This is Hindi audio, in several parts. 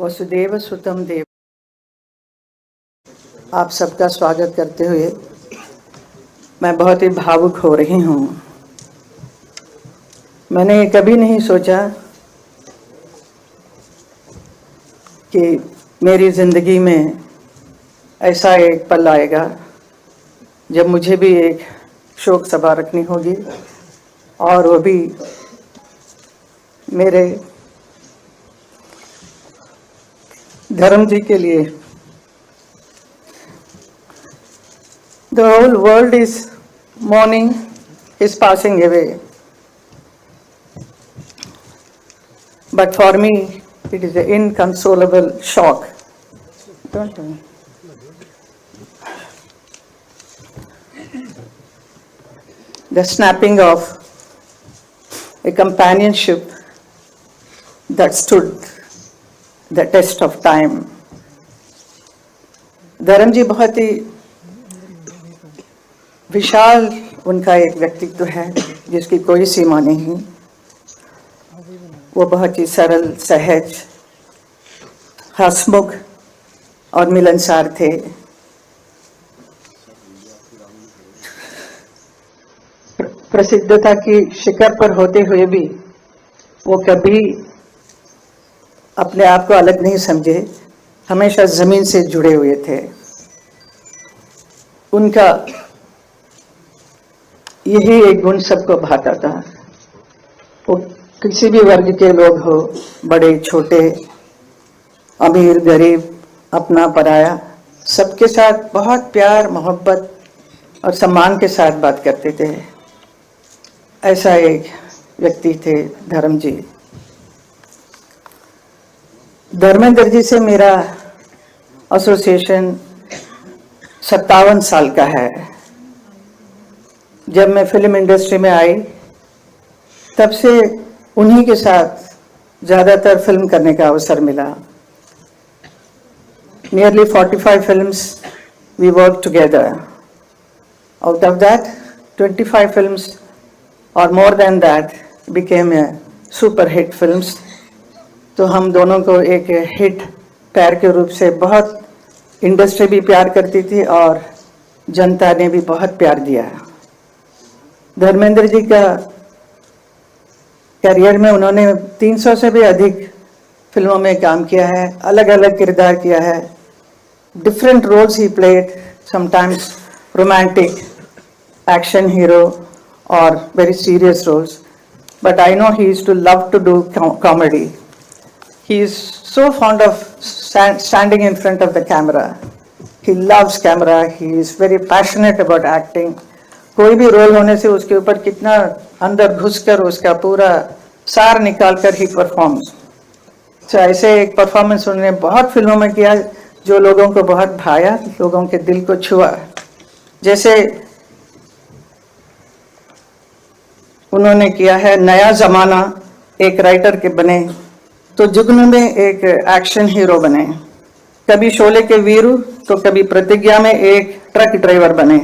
वसुदेव सुतम देव। आप सबका स्वागत करते हुए मैं बहुत ही भावुक हो रही हूँ। मैंने कभी नहीं सोचा कि मेरी ज़िंदगी में ऐसा एक पल आएगा जब मुझे भी एक शोक सभा रखनी होगी, और वो भी मेरे धर्म जी के लिए। The whole world is mourning his passing away, but for me it is an inconsolable shock. Don't tell me. The snapping of a companionship that stood the test of time. धर्म जी बहुत ही विशाल उनका एक व्यक्तित्व है जिसकी कोई सीमा नहीं। वो बहुत ही सरल, सहज, हंसमुख और मिलनसार थे। प्रसिद्धता की शिखर पर होते हुए भी वो कभी अपने आप को अलग नहीं समझे, हमेशा जमीन से जुड़े हुए थे। उनका यही एक गुण सबको भाता था। वो किसी भी वर्ग के लोग हो, बड़े छोटे, अमीर गरीब, अपना पराया, सबके साथ बहुत प्यार, मोहब्बत और सम्मान के साथ बात करते थे। ऐसा एक व्यक्ति थे धर्म जी। धर्मेंद्र जी से मेरा एसोसिएशन 57 साल का है। जब मैं फिल्म इंडस्ट्री में आई तब से उन्हीं के साथ ज़्यादातर फिल्म करने का अवसर मिला। Nearly 45 films we worked together. Out of that, 25 films or more than that became a super hit films. तो हम दोनों को एक हिट पैर के रूप से बहुत इंडस्ट्री भी प्यार करती थी और जनता ने भी बहुत प्यार दिया। धर्मेंद्र जी का करियर में उन्होंने 300 से भी अधिक फिल्मों में काम किया है, अलग अलग किरदार किया है। Different roles he played, sometimes romantic, action hero और very serious roles, but I know he used to love to do comedy. He is so fond of standing in front of the camera. He loves camera. He is very passionate about acting. कोई भी रोल होने से उसके ऊपर कितना अंदर घुसकर उसका पूरा सार निकालकर ही परफॉर्म्स। तो ऐसे एक परफॉर्मेंस उन्होंने बहुत फिल्मों में किया जो लोगों को बहुत भाया, लोगों के दिल को छुआ। जैसे उन्होंने किया है नया जमाना, एक राइटर के बने, तो जुगनू में एक एक्शन हीरो बने, कभी शोले के वीरू तो कभी प्रतिज्ञा में एक ट्रक ड्राइवर बने,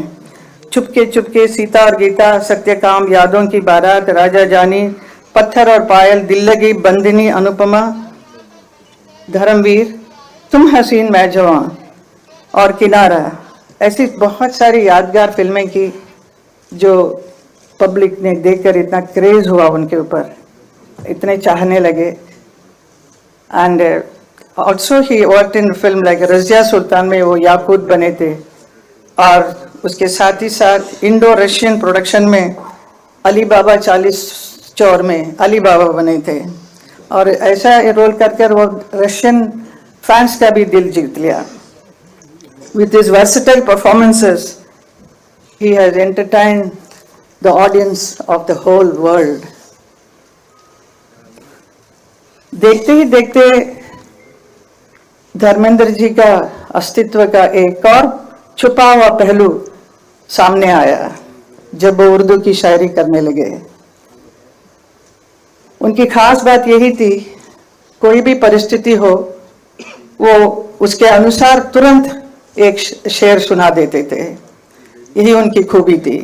चुपके चुपके सीता और गीता, सत्यकाम, यादों की बारात, राजा जानी, पत्थर और पायल, दिल लगी, बंदिनी, अनुपमा, धर्मवीर, तुम हसीन मैं जवां और किनारा। ऐसी बहुत सारी यादगार फिल्में की जो पब्लिक ने देखकर इतना क्रेज हुआ उनके ऊपर, इतने चाहने लगे। And also he worked in film like Razia Sultan में वो याकूत बने थे, और उसके साथ ही साथ इंडो रशियन प्रोडक्शन में अली बाबा 40 चौर में अली बाबा बने थे, और ऐसा रोल कर वो रशियन फैंस का भी दिल जीत लिया। With his versatile performances he has entertained the audience of the whole world. देखते ही देखते धर्मेंद्र जी का अस्तित्व का एक और छुपा हुआ पहलू सामने आया जब वो उर्दू की शायरी करने लगे। उनकी खास बात यही थी, कोई भी परिस्थिति हो वो उसके अनुसार तुरंत एक शेर सुना देते थे। यही उनकी खूबी थी।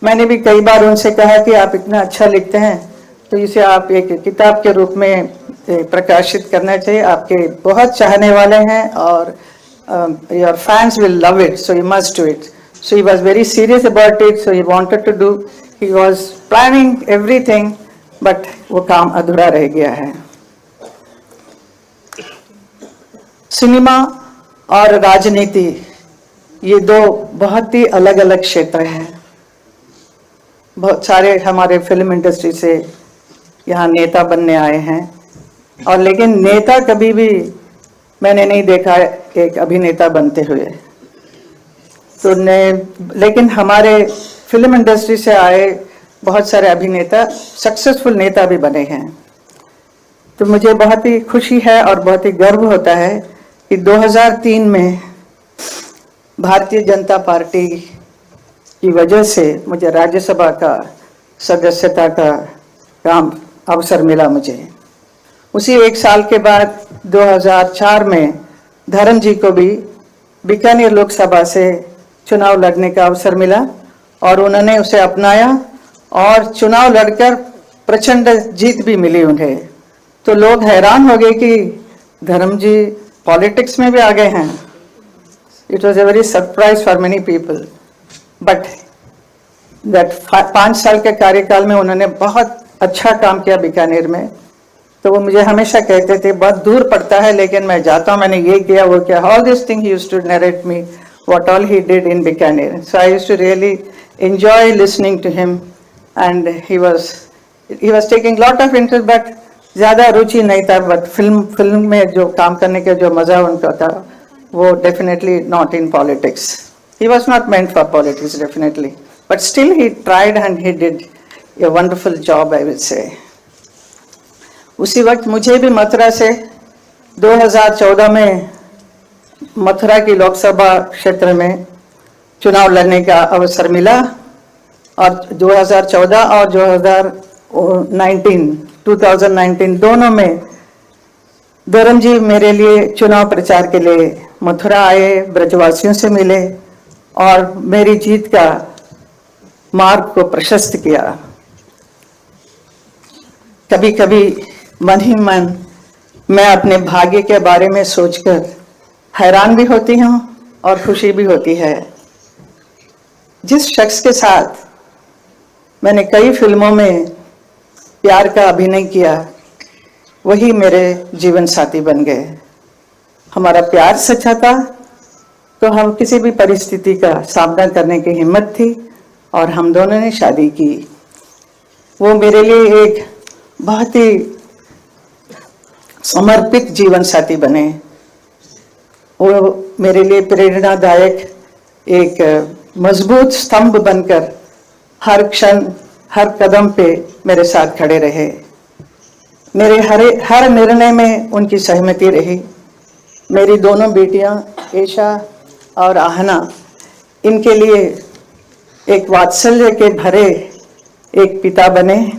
मैंने भी कई बार उनसे कहा कि आप इतना अच्छा लिखते हैं तो इसे आप एक किताब के रूप में प्रकाशित करना चाहिए। आपके बहुत चाहने वाले हैं और your fans will love it, so you must do it. So he was very serious about it, so he wanted to do, he was planning everything, but वो काम अधूरा रह गया है। सिनेमा और राजनीति ये दो बहुत ही अलग अलग क्षेत्र हैं। बहुत सारे हमारे फिल्म इंडस्ट्री से यहाँ नेता बनने आए हैं, और लेकिन नेता कभी भी मैंने नहीं देखा एक अभिनेता बनते हुए। तो लेकिन हमारे फिल्म इंडस्ट्री से आए बहुत सारे अभिनेता सक्सेसफुल नेता भी बने हैं। तो मुझे बहुत ही खुशी है और बहुत ही गर्व होता है कि 2003 में भारतीय जनता पार्टी की वजह से मुझे राज्यसभा का सदस्यता का काम अवसर मिला मुझे। उसी एक साल के बाद 2004 में धर्म जी को भी बीकानेर लोकसभा से चुनाव लड़ने का अवसर मिला और उन्होंने उसे अपनाया और चुनाव लड़कर प्रचंड जीत भी मिली उन्हें। तो लोग हैरान हो गए कि धर्म जी पॉलिटिक्स में भी आ गए हैं। It was a very surprise for many people, but that 5 साल के कार्यकाल में उन्होंने बहुत अच्छा काम किया बीकानेर में। तो वो मुझे हमेशा कहते थे बहुत दूर पड़ता है लेकिन मैं जाता हूँ, मैंने ये किया वो किया। All this thing he used to narrate me what all he did in Bikaner. So I used to really enjoy listening to him and he was taking lot of interest, but ज़्यादा रुचि नहीं था। बट फिल्म में जो काम करने का जो मज़ा उनका था वो definitely not in politics. He was not meant for politics definitely, but still he tried and he did a wonderful job I will say. उसी वक्त मुझे भी मथुरा से 2014 में मथुरा की लोकसभा क्षेत्र में चुनाव लड़ने का अवसर मिला, और 2014 और 2019 दोनों में धर्म जी मेरे लिए चुनाव प्रचार के लिए मथुरा आए, ब्रजवासियों से मिले और मेरी जीत का मार्ग को प्रशस्त किया। कभी कभी मन ही मन मैं अपने भाग्य के बारे में सोचकर हैरान भी होती हूँ और खुशी भी होती है। जिस शख्स के साथ मैंने कई फिल्मों में प्यार का अभिनय किया वही मेरे जीवन साथी बन गए। हमारा प्यार सच्चा था तो हम किसी भी परिस्थिति का सामना करने की हिम्मत थी और हम दोनों ने शादी की। वो मेरे लिए एक बहुत ही समर्पित जीवन साथी बने। वो मेरे लिए प्रेरणादायक एक मजबूत स्तंभ बनकर हर क्षण हर कदम पे मेरे साथ खड़े रहे। मेरे हर निर्णय में उनकी सहमति रही। मेरी दोनों बेटियां ऐशा और आहना, इनके लिए एक वात्सल्य के भरे एक पिता बने,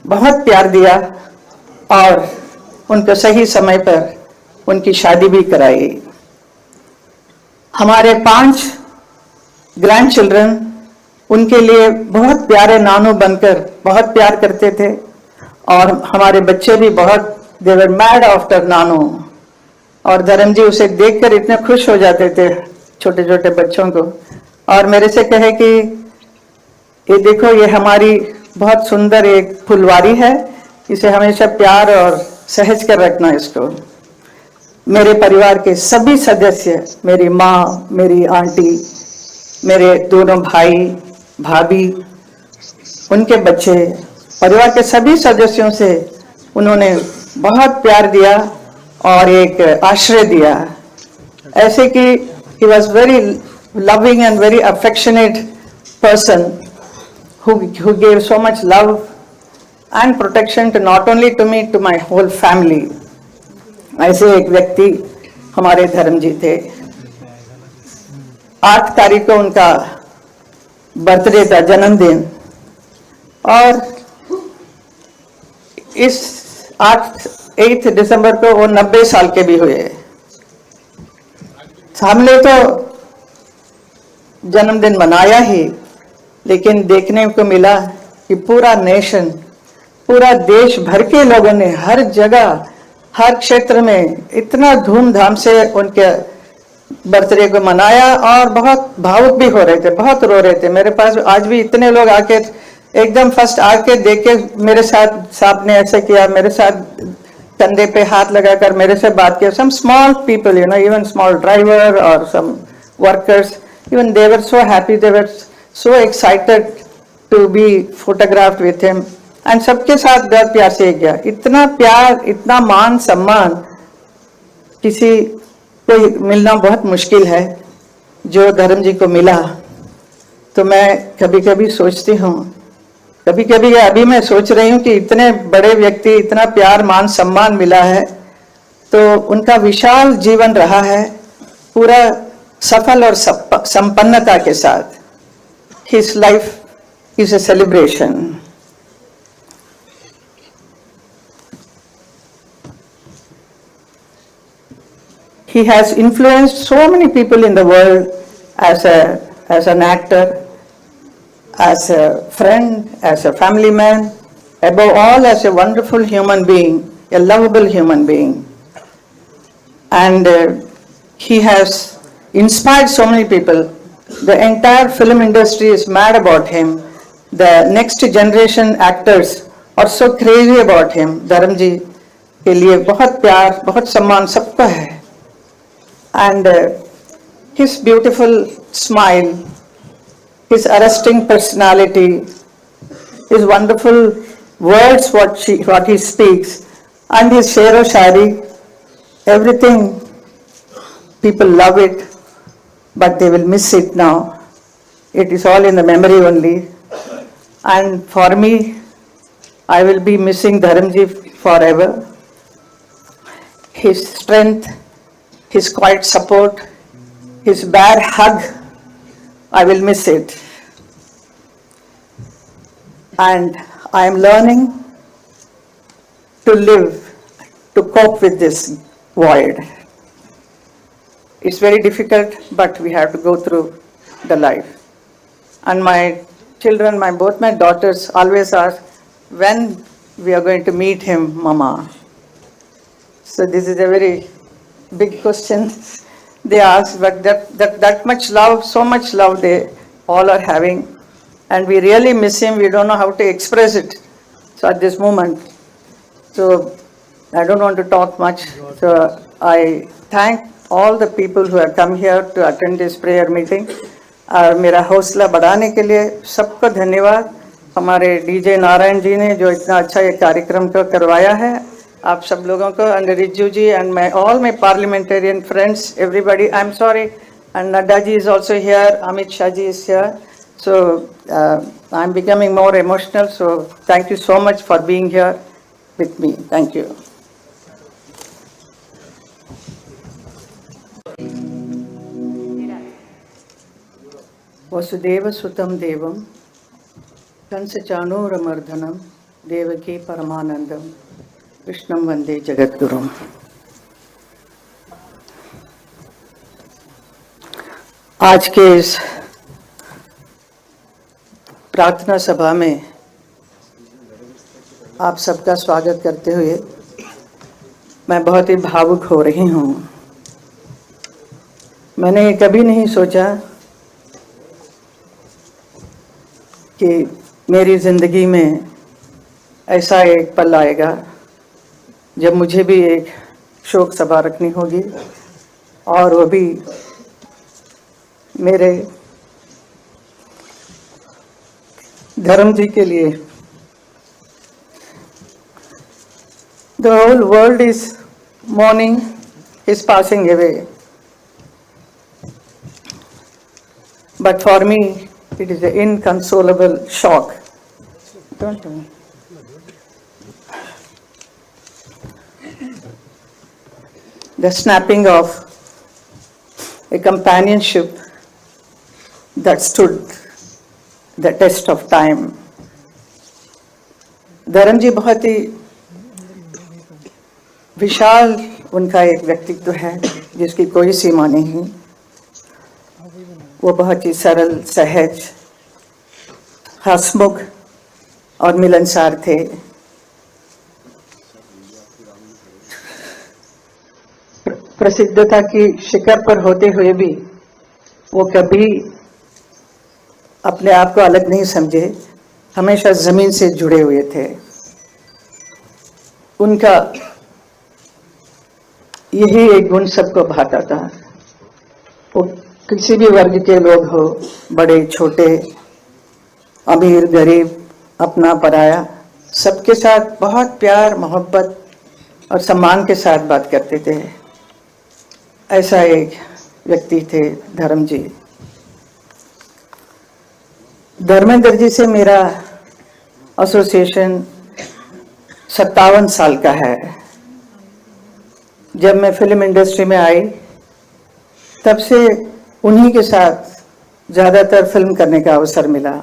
बहुत प्यार दिया और उनको सही समय पर उनकी शादी भी कराई। हमारे 5 ग्रैंड चिल्ड्रन उनके लिए बहुत प्यारे नानू बनकर बहुत प्यार करते थे, और हमारे बच्चे भी बहुत दे वर मैड आफ्टर नानू। और धर्म जी उसे देखकर इतने खुश हो जाते थे छोटे छोटे बच्चों को, और मेरे से कहे कि ये देखो ये हमारी बहुत सुंदर एक फुलवारी है, इसे हमेशा प्यार और सहज कर रखना इसको। मेरे परिवार के सभी सदस्य, मेरी माँ, मेरी आंटी, मेरे दोनों भाई भाभी, उनके बच्चे, परिवार के सभी सदस्यों से उन्होंने बहुत प्यार दिया और एक आश्रय दिया। ऐसे कि he was very loving and very affectionate person who gave so much love and protection to not only to me, to my whole family. ऐसे एक व्यक्ति हमारे धर्म जी थे। 8 तारीख को उनका बर्थडे था, जन्मदिन, और इस 8 दिसंबर को वो 90 साल के भी हुए। हमने तो जन्मदिन मनाया ही, लेकिन देखने को मिला कि पूरा नेशन पूरा देश भर के लोगों ने हर जगह हर क्षेत्र में इतना धूमधाम से उनके बर्थडे को मनाया और बहुत भावुक भी हो रहे थे, बहुत रो रहे थे। मेरे पास आज भी इतने लोग आके एकदम फर्स्ट आके देख के मेरे साथ साहब ने ऐसे किया, मेरे साथ कंधे पे हाथ लगाकर मेरे से बात किया। Some small people, you know, even small driver और some workers, even they were so happy, they were so excited to be photographed with him. And सबके साथ बहुत प्यार से गया। इतना प्यार, इतना मान सम्मान किसी को मिलना बहुत मुश्किल है, जो धर्म जी को मिला। तो मैं कभी कभी सोचती हूँ, कभी कभी अभी मैं सोच रही हूँ कि इतने बड़े व्यक्ति, इतना प्यार मान सम्मान मिला है, तो उनका विशाल जीवन रहा है पूरा सफल और संपन्नता के साथ। His life is a celebration. He has influenced so many people in the world as an actor, as a friend, as a family man, above all as a wonderful human being, a lovable human being. And he has inspired so many people. The entire film industry is mad about him. The next generation actors are so crazy about him. धर्म जी के लिए बहुत प्यार, बहुत सम्मान सबका है। And his beautiful smile, his arresting personality, his wonderful words, what he speaks, and his share of shari, everything, people love it, but they will miss it now. It is all in the memory only. And for me, I will be missing Dharamji forever. His strength, his quiet support, his bare hug, I will miss it. And I am learning to live, to cope with this void. It's very difficult, but we have to go through the life. And my children, both my daughters always ask, when we are going to meet him, Mama? So this is a very big question they ask, but that much love, so much love they all are having. And we really miss him. We don't know how to express it. So at this moment, so I don't want to talk much. So I thank all the people who have come here to attend this prayer meeting. और मेरा हौसला बढ़ाने के लिए सबको धन्यवाद। हमारे डीजे नारायण जी ने जो इतना अच्छा ये कार्यक्रम को करवाया है, आप सब लोगों को, and Rijiju ji and my all my parliamentarian friends, everybody, I am sorry, and Nadda ji is also here, Amit Shah ji is here, so I am becoming more emotional, so thank you so much for being here with me, thank you. Vasudev सुतं देवं कंसचाणूरमर्दनं देवकी परमानंदम कृष्णं वंदे जगद्गुरुम। आज के इस प्रार्थना सभा में आप सबका स्वागत करते हुए मैं बहुत ही भावुक हो रही हूँ। मैंने कभी नहीं सोचा कि मेरी ज़िंदगी में ऐसा एक पल आएगा जब मुझे भी एक शोक सभा रखनी होगी, और वो भी मेरे धर्म जी के लिए। The whole world is mourning his passing away, but for me it is an inconsolable shock. Don't tell me. The snapping of a companionship that stood the test of time. धर्म जी बहुत ही विशाल उनका एक व्यक्तित्व है जिसकी कोई सीमा नहीं। वो बहुत ही सरल, सहज, हंसमुख और मिलनसार थे। प्रसिद्धता की शिखर पर होते हुए भी वो कभी अपने आप को अलग नहीं समझे, हमेशा जमीन से जुड़े हुए थे। उनका यही एक गुण सबको भाता था। वो किसी भी वर्ग के लोग हो, बड़े छोटे, अमीर गरीब, अपना पराया, सबके साथ बहुत प्यार मोहब्बत और सम्मान के साथ बात करते थे। ऐसा एक व्यक्ति थे धर्म जी। धर्मेंद्र जी से मेरा एसोसिएशन 57 साल का है। जब मैं फिल्म इंडस्ट्री में आई तब से उन्हीं के साथ ज़्यादातर फिल्म करने का अवसर मिला।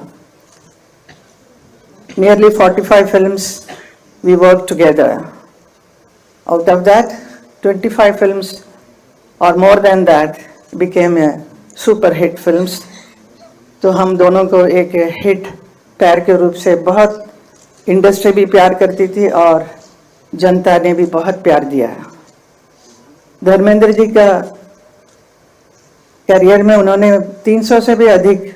Nearly 45 films we worked together. Out of that, 25 films or more than that became a super hit films. तो हम दोनों को एक हिट पैर के रूप से बहुत इंडस्ट्री भी प्यार करती थी और जनता ने भी बहुत प्यार दिया। धर्मेंद्र जी का करियर में उन्होंने 300 से भी अधिक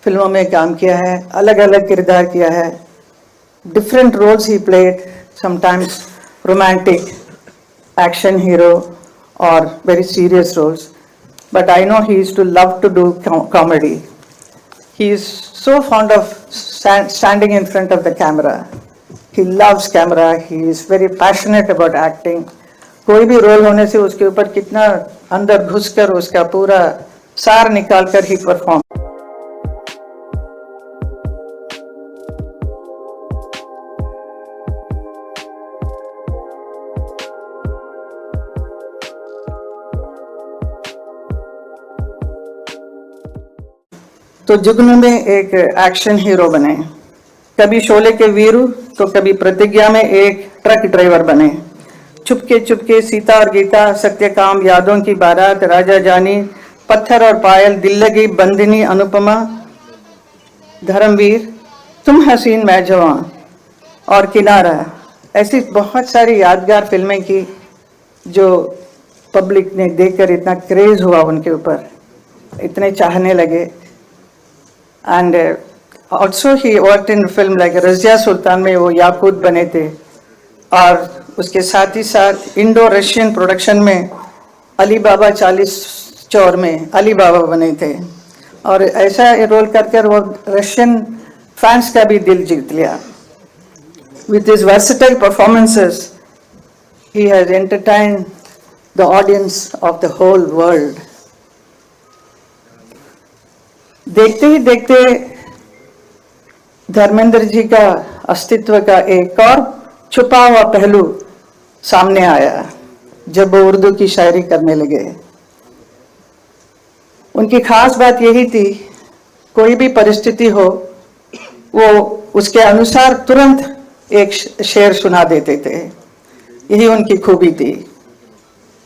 फिल्मों में काम किया है, अलग अलग किरदार किया है। Different roles he played, sometimes romantic, action hero और very serious roles, but I know he used to love to do comedy. He is so fond of standing in front of the camera. He loves camera. He is very passionate about acting. कोई भी रोल होने से उसके ऊपर कितना अंदर घुसकर उसका पूरा सार निकालकर ही परफॉर्म। तो जुगनू में एक एक्शन हीरो बने, कभी शोले के वीरू तो कभी प्रतिज्ञा में एक ट्रक ड्राइवर बने। चुपके चुपके, सीता और गीता, सत्यकाम, यादों की बारात, राजा जानी, पत्थर और पायल, दिल लगी, बंदिनी, अनुपमा, धर्मवीर, तुम हसीन मैं जवान और किनारा, ऐसी बहुत सारी यादगार फिल्में की जो पब्लिक ने देखकर इतना क्रेज हुआ उनके ऊपर, इतने चाहने लगे। And also he worked in film like Razia सुल्तान में वो याकूत बने थे, और उसके साथ ही साथ इंडो रशियन प्रोडक्शन में अली बाबा 40 चौर में अली बाबा बने थे, और ऐसा रोल कर वो रशियन फैंस का भी दिल जीत लिया। With his versatile performances, he has entertained the audience of the whole world. देखते ही देखते धर्मेंद्र जी का अस्तित्व का एक और छुपा हुआ पहलू सामने आया जब वो उर्दू की शायरी करने लगे। उनकी खास बात यही थी, कोई भी परिस्थिति हो वो उसके अनुसार तुरंत एक शेर सुना देते थे। यही उनकी खूबी थी।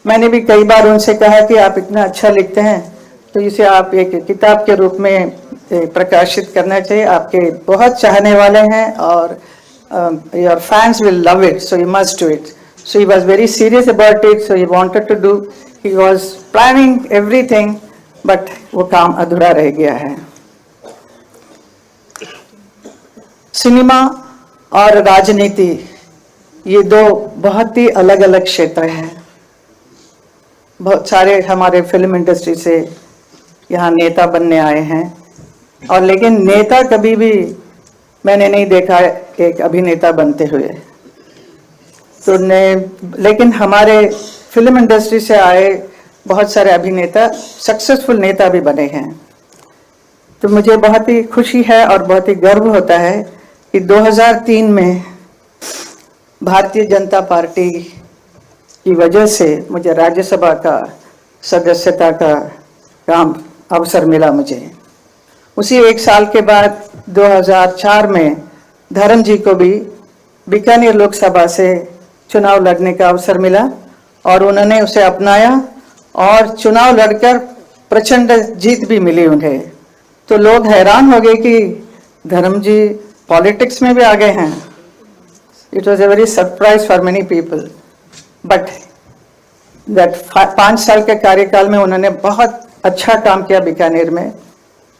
मैंने भी कई बार उनसे कहा कि आप इतना अच्छा लिखते हैं तो इसे आप एक किताब के रूप में प्रकाशित करना चाहिए। आपके बहुत चाहने वाले हैं और your fans will love it, so you must do it. So he was very serious about it, so he wanted to do, he was planning everything, but वो काम अधूरा रह गया है। सिनेमा और राजनीति ये दो बहुत ही अलग अलग क्षेत्र हैं। बहुत सारे हमारे फिल्म इंडस्ट्री से यहाँ नेता बनने आए हैं, और लेकिन नेता कभी भी मैंने नहीं देखा एक अभिनेता बनते हुए। तो लेकिन हमारे फिल्म इंडस्ट्री से आए बहुत सारे अभिनेता सक्सेसफुल नेता भी बने हैं। तो मुझे बहुत ही खुशी है और बहुत ही गर्व होता है कि 2003 में भारतीय जनता पार्टी की वजह से मुझे राज्यसभा का सदस्यता का काम अवसर मिला मुझे। उसी एक साल के बाद 2004 में धर्म जी को भी बीकानेर लोकसभा से चुनाव लड़ने का अवसर मिला, और उन्होंने उसे अपनाया और चुनाव लड़कर प्रचंड जीत भी मिली उन्हें। तो लोग हैरान हो गए कि धर्म जी पॉलिटिक्स में भी आ गए हैं। It was a very surprise for many people. But that 5 साल के कार्यकाल में उन्होंने बहुत अच्छा काम किया बीकानेर में।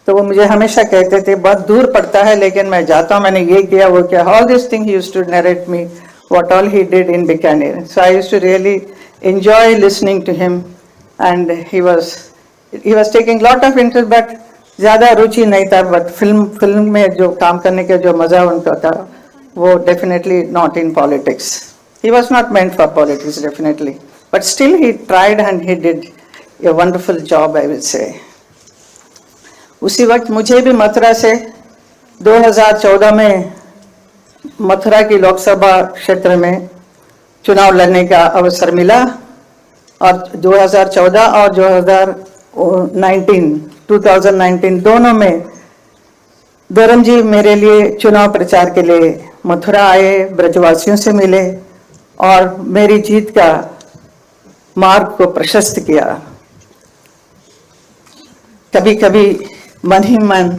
तो वो मुझे हमेशा कहते थे बहुत दूर पड़ता है लेकिन मैं जाता हूँ, मैंने ये किया वो किया, all this thing he used to narrate me what all he did in Bikaner. So I used to really enjoy listening to him, and he was taking lot of interest, but ज़्यादा रुचि नहीं था, but फिल्म में जो काम करने के जो मज़ा उनका था वो definitely not in politics. He was not meant for politics definitely, but still he tried and he did a wonderful job, I will say. उसी वक्त मुझे भी मथुरा से 2014 में मथुरा की लोकसभा क्षेत्र में चुनाव लड़ने का अवसर मिला, और 2014 और 2019 दोनों में धर्म जी मेरे लिए चुनाव प्रचार के लिए मथुरा आए, ब्रजवासियों से मिले और मेरी जीत का मार्ग को प्रशस्त किया। कभी कभी मन ही मन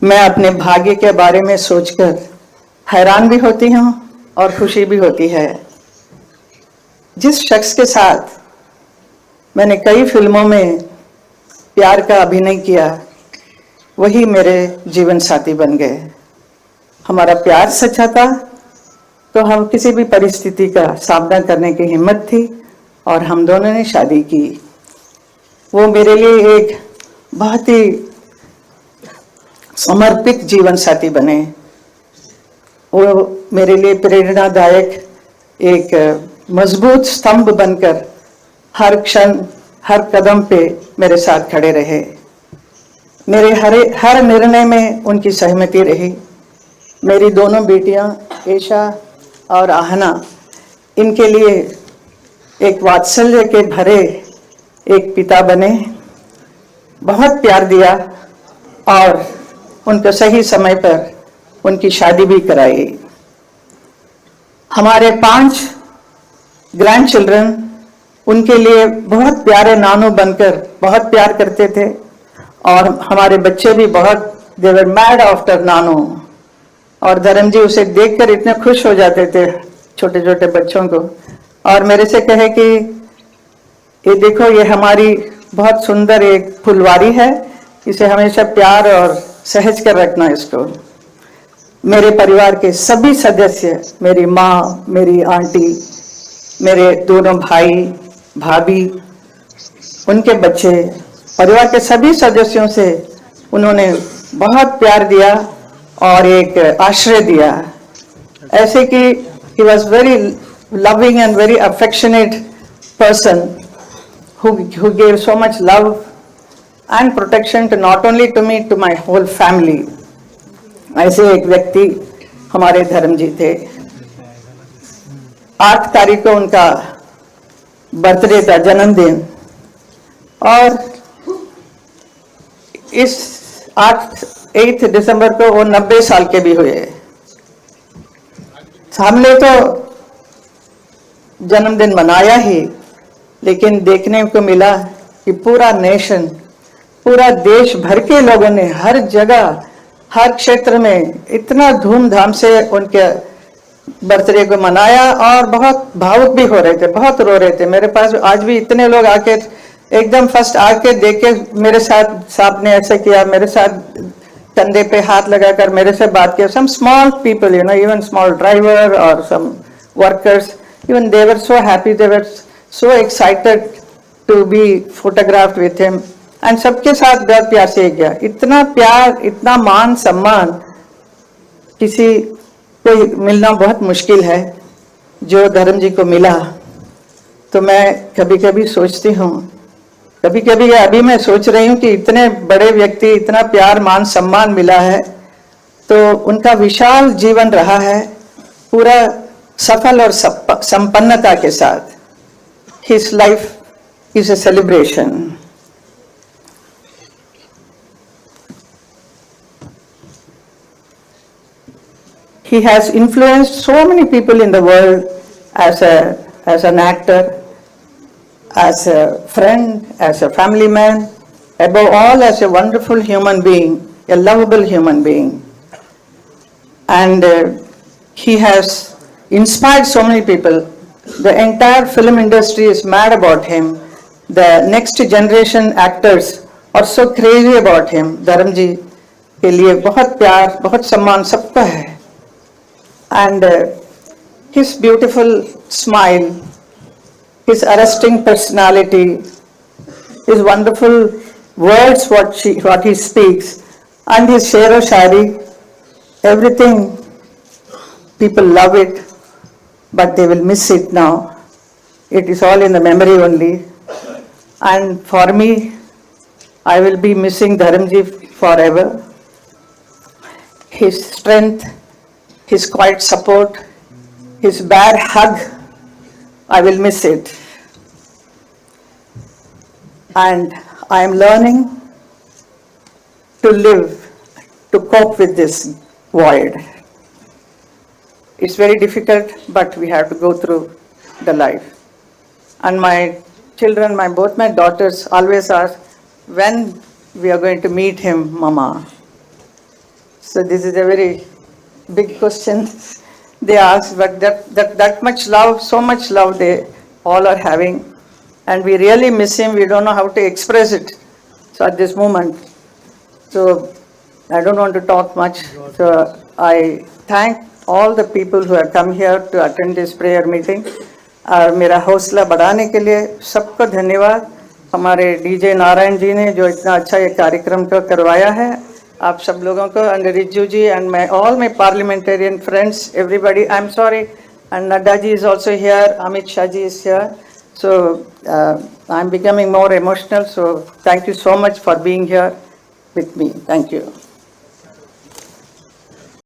मैं अपने भाग्य के बारे में सोचकर हैरान भी होती हूँ और खुशी भी होती है। जिस शख्स के साथ मैंने कई फिल्मों में प्यार का अभिनय किया वही मेरे जीवन साथी बन गए। हमारा प्यार सच्चा था तो हम किसी भी परिस्थिति का सामना करने की हिम्मत थी और हम दोनों ने शादी की। वो मेरे लिए एक बहुत ही समर्पित जीवन साथी बने। वो मेरे लिए प्रेरणादायक एक मजबूत स्तंभ बनकर हर क्षण हर कदम पे मेरे साथ खड़े रहे। मेरे हर निर्णय में उनकी सहमति रही। मेरी दोनों बेटियां ऐशा और आहना, इनके लिए एक वात्सल्य के भरे एक पिता बने, बहुत प्यार दिया और उनको सही समय पर उनकी शादी भी कराई। हमारे 5 ग्रैंड चिल्ड्रन उनके लिए बहुत प्यारे नानू बनकर बहुत प्यार करते थे, और हमारे बच्चे भी बहुत दे वर मैड आफ्टर नानू। और धर्म जी उसे देखकर इतने खुश हो जाते थे छोटे छोटे बच्चों को, और मेरे से कहे कि ये देखो ये हमारी बहुत सुंदर एक फुलवारी है, इसे हमेशा प्यार और सहज कर रखना इसको। मेरे परिवार के सभी सदस्य, मेरी माँ, मेरी आंटी, मेरे दोनों भाई भाभी, उनके बच्चे, परिवार के सभी सदस्यों से उन्होंने बहुत प्यार दिया और एक आश्रय दिया। ऐसे कि he was very loving and very affectionate person who gave so much love and protection to not only to me, to my whole family. ऐसे एक व्यक्ति हमारे धर्म जी थे। 8 तारीख को उनका बर्थडे था, जन्मदिन, और इस 8 दिसंबर को वो 90 साल के भी हुए। हमने तो जन्मदिन मनाया ही, लेकिन देखने को मिला कि पूरा नेशन, पूरा देश भर के लोगों ने हर जगह हर क्षेत्र में इतना धूमधाम से उनके बर्थडे को मनाया, और बहुत भावुक भी हो रहे थे, बहुत रो रहे थे। मेरे पास आज भी इतने लोग आके एकदम फर्स्ट आके देख के मेरे साथ, साहब ने ऐसे किया, मेरे साथ कंधे पे हाथ लगाकर मेरे से बात किया। Some small people, you know, even small driver और some workers, even they were so happy, they were so excited to be photographed with him, and सबके साथ बहुत प्यार से गया। इतना प्यार, इतना मान सम्मान किसी को मिलना बहुत मुश्किल है, जो धर्म जी को मिला। तो मैं कभी कभी सोचती हूँ, कभी कभी अभी मैं सोच रही हूँ कि इतने बड़े व्यक्ति, इतना प्यार मान सम्मान मिला है, तो उनका विशाल जीवन रहा है पूरा सफल और संपन्नता के साथ। His life is a celebration. He has influenced so many people in the world as an actor, as a friend, as a family man, above all as a wonderful human being, a lovable human being. And he has inspired so many people. The entire film industry is mad about him. The next generation actors are so crazy about him. धर्म जी के लिए बहुत प्यार, बहुत सम्मान सबका है. And his beautiful smile, his arresting personality, his wonderful words, what he speaks, and his share of shari, everything, people love it, but they will miss it now. It is all in the memory only. And for me, I will be missing Dharamji forever. His strength, his quiet support, his bare hug, I will miss it. And I am learning to live, to cope with this void. It's very difficult, but we have to go through the life. And my children, both my daughters always ask, when we are going to meet him, Mama? So this is a very big question they ask, but that much love, so much love they all are having. And we really miss him, we don't know how to express it. So at this moment, so I don't want to talk much. So I thank all the people who have come here to attend this prayer meeting. और मेरा हौसला बढ़ाने के लिए सबको धन्यवाद. हमारे डीजे नारायण जी ने जो इतना अच्छा ये कार्यक्रम को करवाया है, आप सब लोगों को, and Rijju ji and all my parliamentarian friends, everybody. I'm sorry, and Nadda ji is also here, Amit Shah ji is here. So I'm becoming more emotional. So thank you so much for being here with me. Thank you.